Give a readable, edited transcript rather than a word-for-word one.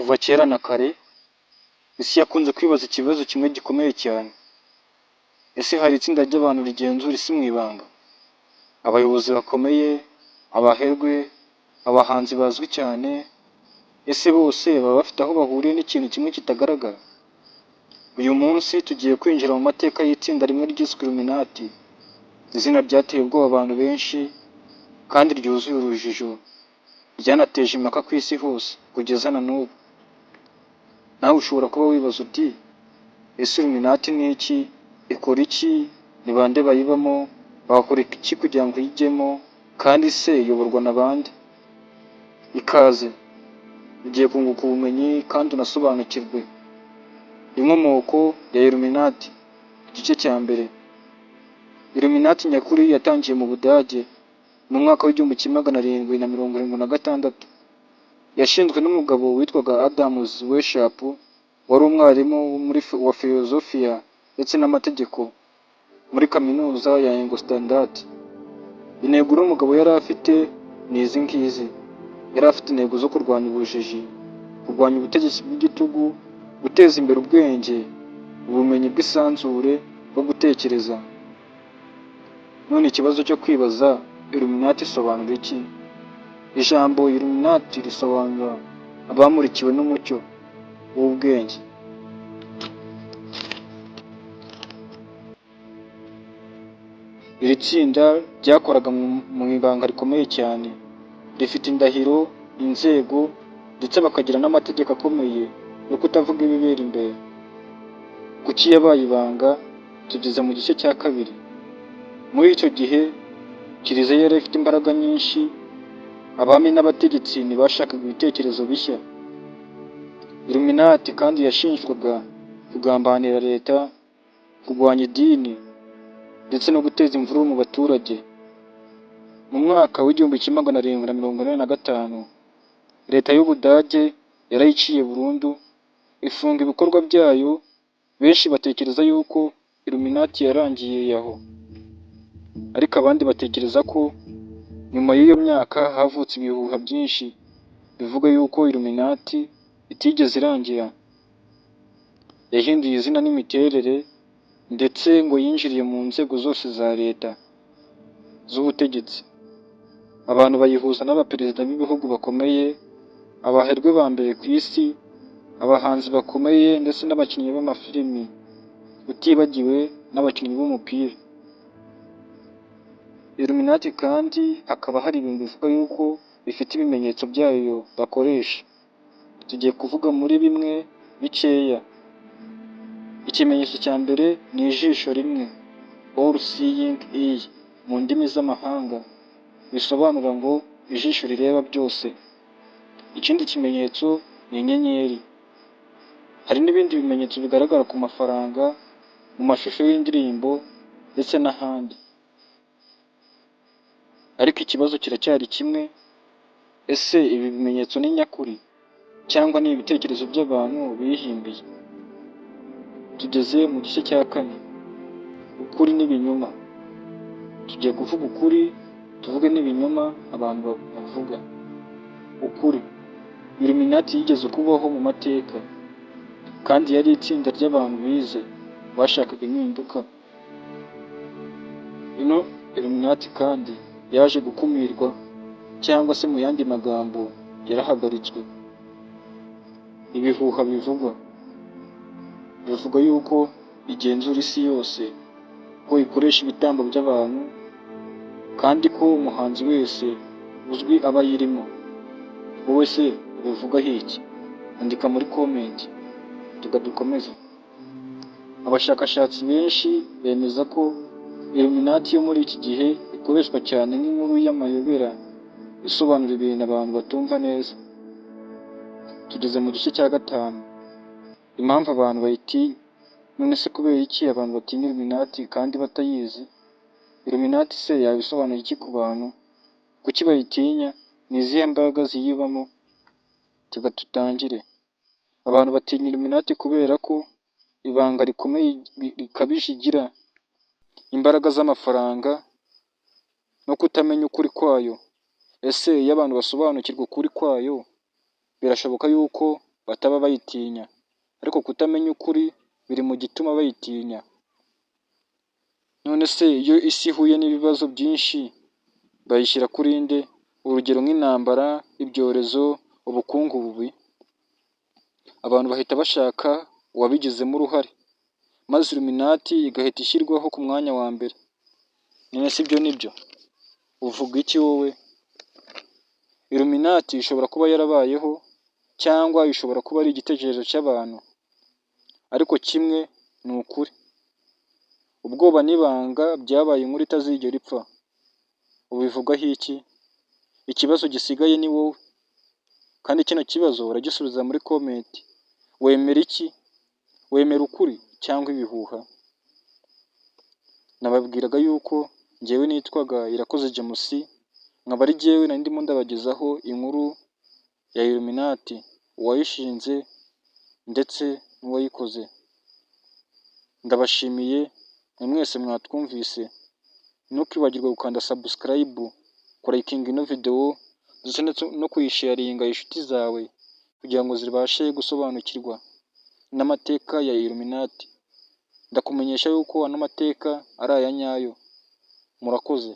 Kuva kera na kare, isi yakunze kwibaza ikibazo kimwe gikomeye cyane. Ese hari itsinda ry'abantu rigenzura isi mu ibanga? Abayobozi bakomeye, abaherwe, abahanzi bazwi cyane, ese bose baba bafite aho bahuriye n'ikintu kimwe kitagaragara? Uyu munsi tugiye kwinjira mu mateka y'itsinda rimwe ryiswe Illuminati, izina ryateye ubwoba abantu benshi kandi ryuzuye urujijo, ryanateje impaka ku isi hose kugeza na n'ubu. Nawe ushobora kuba wibaza uti, ese Illuminati ni iki? Ikora iki? Ni bande bayibamo? Bakora iki kugira ngo iyijyemo? Kandi se iyoborwa na bande? Ikaze, ugiye kunguka ubumenyi kandi unasobanukirwe. Inkomoko ya Illuminati, igice cya mbere. Illuminati nyakuri yatangiye mu Budage mu mwaka w'1776. Yashinzwe n'umugabo witwaga Adams Weishaupt, wari umwarimu wa filozofiya ndetse n'amategeko muri kaminuza ya Ingolstadt. Intego uno mugabo yari afite ni izi ngizi. Yari afite intego zo kurwanya ubujiji, kurwanya ubutegetsi bw'igitugu, guteza imbere ubwenge, ubumenyi bw'isanzure bwo gutekereza. None ikibazo cyo kwibaza, Illuminati isobanura iki? Ijambo Illuminati risobanura abamurikiwe n'umucyo w'ubwenge. Iri tsinda ryakoraga mu ibanga rikomeye cyane, rifite indahiro, inzego, ndetse bakagira n'amategeko akomeye yo kutavuga ibibera imbere. Kuki yabaye ibanga? Tugeze mu gice cya kabiri. Muri icyo gihe, Kiliziya yari ifite imbaraga nyinshi, abami n'abategetsi ntibashakaga ibitekerezo bishya. Illuminati kandi yashinjwaga kugambanira leta, kurwanya idini, ndetse no guteza imvururu mu baturage. Mu mwaka w'1745, leta y'Ubudage yarayiciye burundu, ifunga ibikorwa byayo. Benshi batekereza yuko Illuminati yarangiye aho, ariko abandi batekereza ko nyuma y'iyo myaka havutse ibihuha byinshi bivuga yuko Illuminati itigeze irangira. Yahinduye izina n'imiterere, ndetse ngo yinjiriye mu nzego zose za leta z'ubutegetsi. Abantu bayihuza n'abaperezida b'ibihugu bakomeye, abaherwe ba mbere ku isi, abahanzi bakomeye, ndetse n'abakinnyi b'amafilimi, utibagiwe n'abakinnyi b'umupira. Illuminati kandi hakaba hari ibintu bivuga yuko bifite ibimenyetso byayo bakoresha. Tugiye kuvuga muri bimwe bikeya. Ikimenyetso cya mbere ni ijisho rimwe, all seeing eye mu ndimi z'amahanga, bisobanura ngo ijisho rireba byose. Ikindi kimenyetso ni inyenyeri. Hari n'ibindi bimenyetso bigaragara ku mafaranga, mu mashusho y'indirimbo, ndetse n'ahandi. Ariko ikibazo kiracyari kimwe, ese ibi bimenyetso ni nyakuri cyangwa ni ibitekerezo by'abantu bihimbiye? Tugeze mu gice cya kane, ukuri n'ibinyoma. Tugiye kuvuga ukuri, tuvuge n'ibinyoma abantu bavuga. Ukuri, Illuminati yigeze kubaho mu mateka, kandi yari itsinda ry'abantu bize bashakaga impinduka. Ino Illuminati kandi yaje gukumirwa, cyangwa se mu yandi magambo yarahagaritswe. Ibihuha bivuga yuko igenzura isi yose, ko ikoresha ibitambo by'abantu, kandi ko umuhanzi wese uzwi aba ayirimo. Wowe se ubivugaho iki? Andika muri comment dukomeze. Abashakashatsi benshi bemeza ko Illuminati yo muri iki gihe ikoreshwa cyane nk'inkuru y'amayobera isobanura ibintu abantu batumva neza. Tugeze mu gice cya gatanu, impamvu abantu bayitinya. None se kubera iki abantu batinya Illuminati kandi batayizi? Illuminati se yabisobanura iki ku bantu? Kuki bayitinya? Ni izihe mbaraga ziyibamo? Reka dutangire. Abantu batinya Illuminati kubera ko ibanga rikomeye rikabije igira, imbaraga z'amafaranga, no kutamenya ukuri kwayo. Ese iyo abantu basobanukirwa ukuri kwayo, birashoboka yuko bataba bayitinya, ariko kutamenya ukuri biri mu gituma bayitinya. None se iyo isi ihuye n'ibibazo byinshi bayishyira kuri nde? Urugero nk'intambara, ibyorezo, ubukungu bubi, abantu bahita bashaka uwabigizemo uruhare, maze Illuminati igahita ishyirwaho ku mwanya wa mbere. None se ibyo nibyo? Uvuga iki wowe? Illuminati ishobora kuba yarabayeho cyangwa ishobora kuba ari igitekerezo cy'abantu, ariko kimwe ni ukuri, ubwoba n'ibanga byabaye inkuru itazigera ipfa. Ubivugaho iki? Ikibazo gisigaye ni wowe, kandi kino kibazo uragisubiza muri komenti. Wemera iki? Wemera ukuri cyangwa ibihuha? Nababwiraga yuko njyewe nitwaga Irakoze James, nkaba ari jyewe nari ndimo ndabagezaho inkuru ya Illuminati, uwayishinze ndetse n'uwayikoze. Ndabashimiye mwe mwese mwatwumvise, ntukibagirwe gukanda subscribe, kurayikinga ino video ndetse no kuyisharinga inshuti zawe kugira ngo zibashe gusobanukirwa n'amateka ya Illuminati. Ndakumenyesha yuko ano mateka ari aya nyayo. Murakoze.